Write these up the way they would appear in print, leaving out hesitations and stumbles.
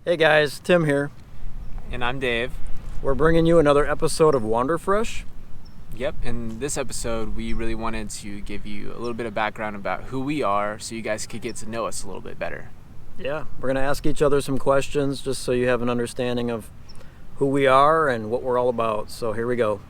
Hey guys, Tim here. And I'm Dave. We're bringing you another episode of Wanderfresh. Yep, in this episode, we really wanted to give you a little bit of background about who we are so you guys could get to know us a little bit better. Yeah, we're going to ask each other some questions just so you have an understanding of who we are and what we're all about. So here we go.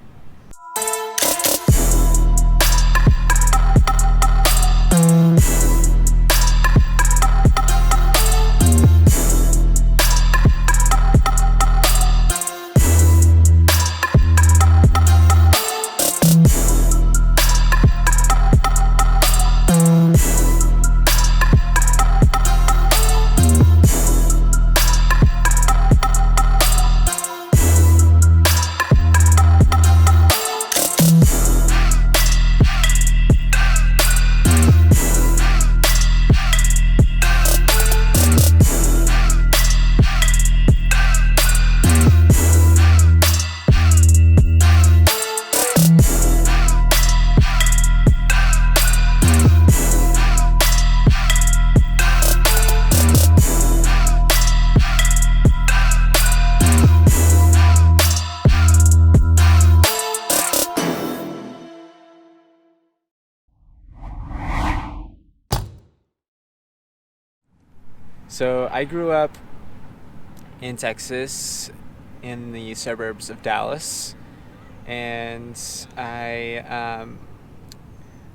So I grew up in Texas, in the suburbs of Dallas, and I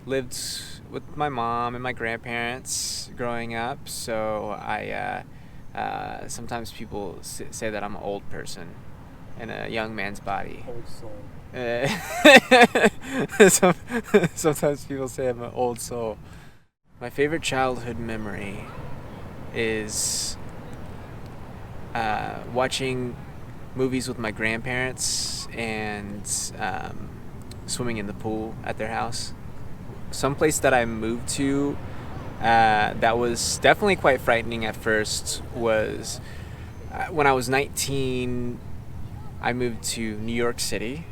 lived with my mom and my grandparents growing up. So sometimes people say that I'm an old person in a young man's body. Old soul. Sometimes people say I'm an old soul. My favorite childhood memory is watching movies with my grandparents and swimming in the pool at their house. Someplace that I moved to that was definitely quite frightening at first was when I was 19, I moved to New York City,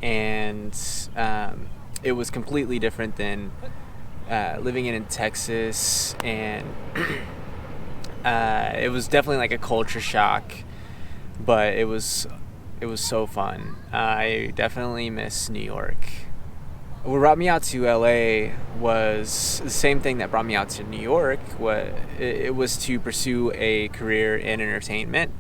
and it was completely different than living in Texas, and it was definitely like a culture shock, but it was so fun. I definitely miss New York. What brought me out to LA was the same thing that brought me out to New York. It was to pursue a career in entertainment,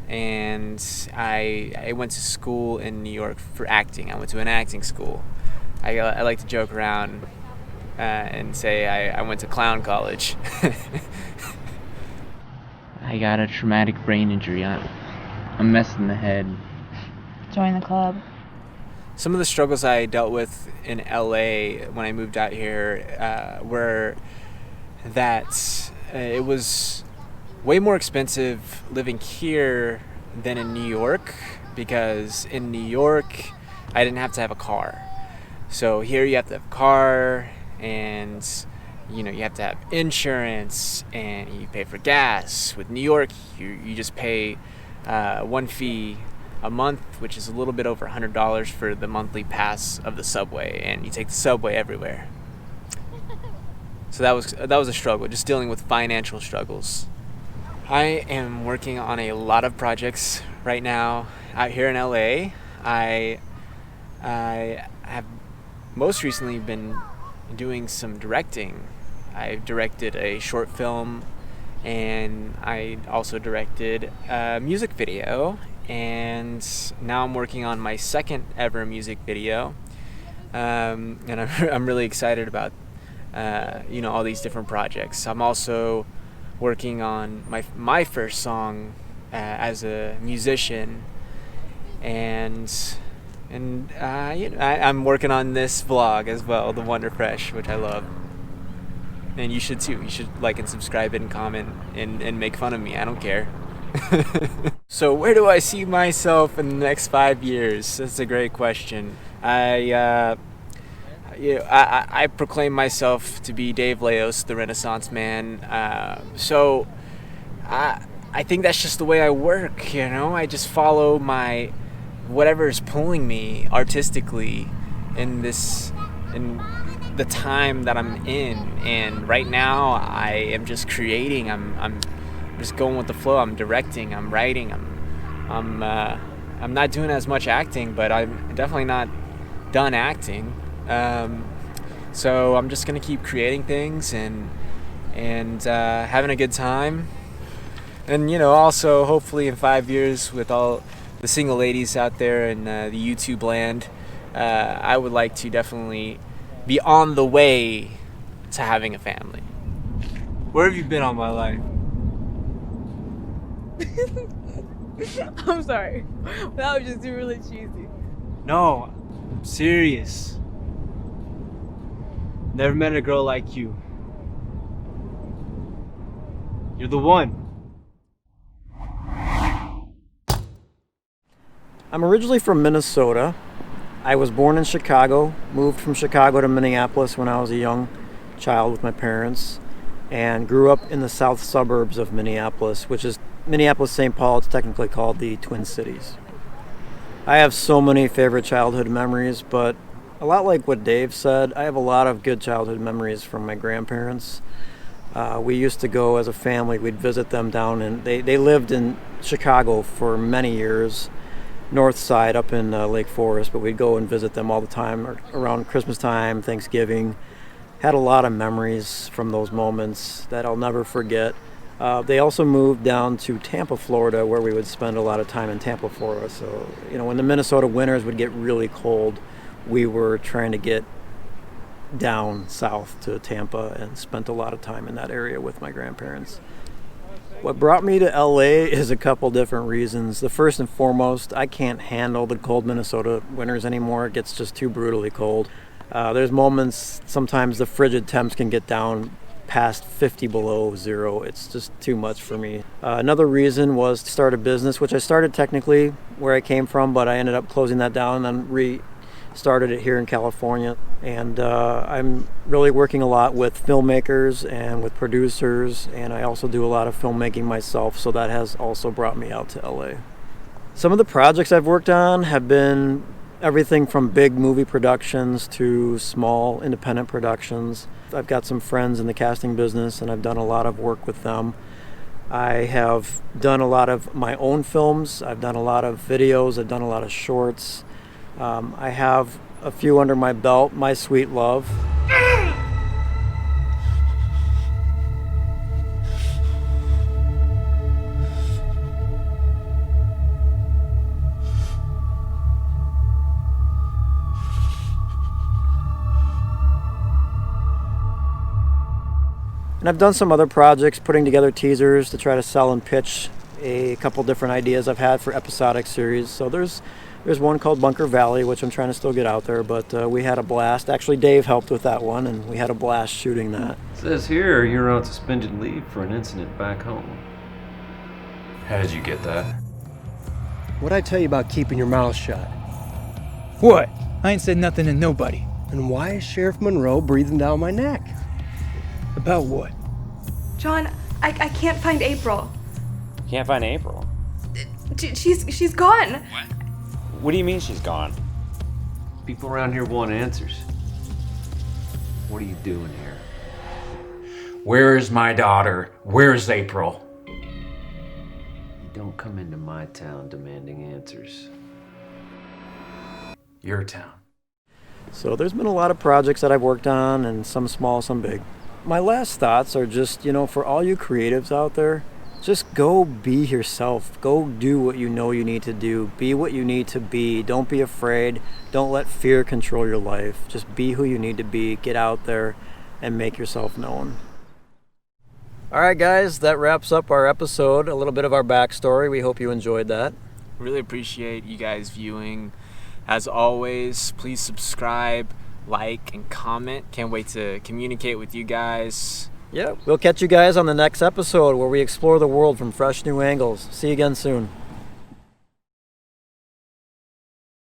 and I went to school in New York for acting. I went to an acting school. I like to joke around and say I went to clown college. I got a traumatic brain injury. I'm messed in the head. Join the club. Some of the struggles I dealt with in LA when I moved out here were that it was way more expensive living here than in New York, because in New York I didn't have to have a car. So here you have to have a car, and you have to have insurance, and you pay for gas. With New York, you just pay one fee a month, which is a little bit over $100 for the monthly pass of the subway, and you take the subway everywhere. So that was a struggle, just dealing with financial struggles. I am working on a lot of projects right now out here in LA. I have most recently been doing some directing. I directed a short film, and I also directed a music video, and now I'm working on my second ever music video, and I'm really excited about all these different projects. I'm also working on my first song as a musician, and I'm working on this vlog as well, the Wanderfresh, which I love. And you should too. You should like and subscribe and comment and make fun of me. I don't care. So where do I see myself in the next 5 years? That's a great question. I proclaim myself to be Dave Leos, the Renaissance man. So I think that's just the way I work. I just follow my whatever is pulling me artistically in the time that I'm in. And right now I am just creating. I'm just going with the flow. I'm directing, I'm writing, I'm not doing as much acting, but I'm definitely not done acting. So I'm just gonna keep creating things and having a good time. And also hopefully in 5 years, with all the single ladies out there in the YouTube land, I would like to definitely be on the way to having a family. Where have you been all my life? I'm sorry. That was just really cheesy. No, I'm serious. Never met a girl like you. You're the one. I'm originally from Minnesota. I was born in Chicago, moved from Chicago to Minneapolis when I was a young child with my parents, and grew up in the south suburbs of Minneapolis, which is Minneapolis-St. Paul. It's technically called the Twin Cities. I have so many favorite childhood memories, but a lot like what Dave said, I have a lot of good childhood memories from my grandparents. We used to go as a family, we'd visit them down, and they lived in Chicago for many years, north side up in Lake Forest, but we'd go and visit them all the time around Christmas time, Thanksgiving. Had a lot of memories from those moments that I'll never forget. They also moved down to Tampa, Florida, where we would spend a lot of time in Tampa, Florida. So, when the Minnesota winters would get really cold, we were trying to get down south to Tampa and spent a lot of time in that area with my grandparents. What brought me to LA is a couple different reasons. The first and foremost, I can't handle the cold Minnesota winters anymore. It gets just too brutally cold. There's moments, sometimes the frigid temps can get down past 50 below zero. It's just too much for me. Another reason was to start a business, which I started technically where I came from, but I ended up closing that down and then restarted it here in California. And I'm really working a lot with filmmakers and with producers, and I also do a lot of filmmaking myself, so that has also brought me out to LA. Some of the projects I've worked on have been everything from big movie productions to small independent productions. I've got some friends in the casting business, and I've done a lot of work with them. I have done a lot of my own films. I've done a lot of videos. I've done a lot of shorts. I have a few under my belt. My Sweet Love. And I've done some other projects, putting together teasers to try to sell and pitch a couple different ideas I've had for episodic series. So there's one called Bunker Valley, which I'm trying to still get out there, but we had a blast. Actually, Dave helped with that one, and we had a blast shooting that. It says here you're on suspended leave for an incident back home. How did you get that? What'd I tell you about keeping your mouth shut? What? I ain't said nothing to nobody. And why is Sheriff Monroe breathing down my neck? About what? John, I can't find April. Can't find April? She's gone. What? What do you mean she's gone? People around here want answers. What are you doing here? Where's my daughter? Where's April? You don't come into my town demanding answers. Your town. So there's been a lot of projects that I've worked on, and some small, some big. My last thoughts are just, for all you creatives out there, just go be yourself. Go do what you know you need to do. Be what you need to be. Don't be afraid. Don't let fear control your life. Just be who you need to be. Get out there and make yourself known. All right, guys, that wraps up our episode. A little bit of our backstory. We hope you enjoyed that. Really appreciate you guys viewing. As always, please subscribe, like, and comment. Can't wait to communicate with you guys. Yeah, we'll catch you guys on the next episode where we explore the world from fresh new angles. See you again soon.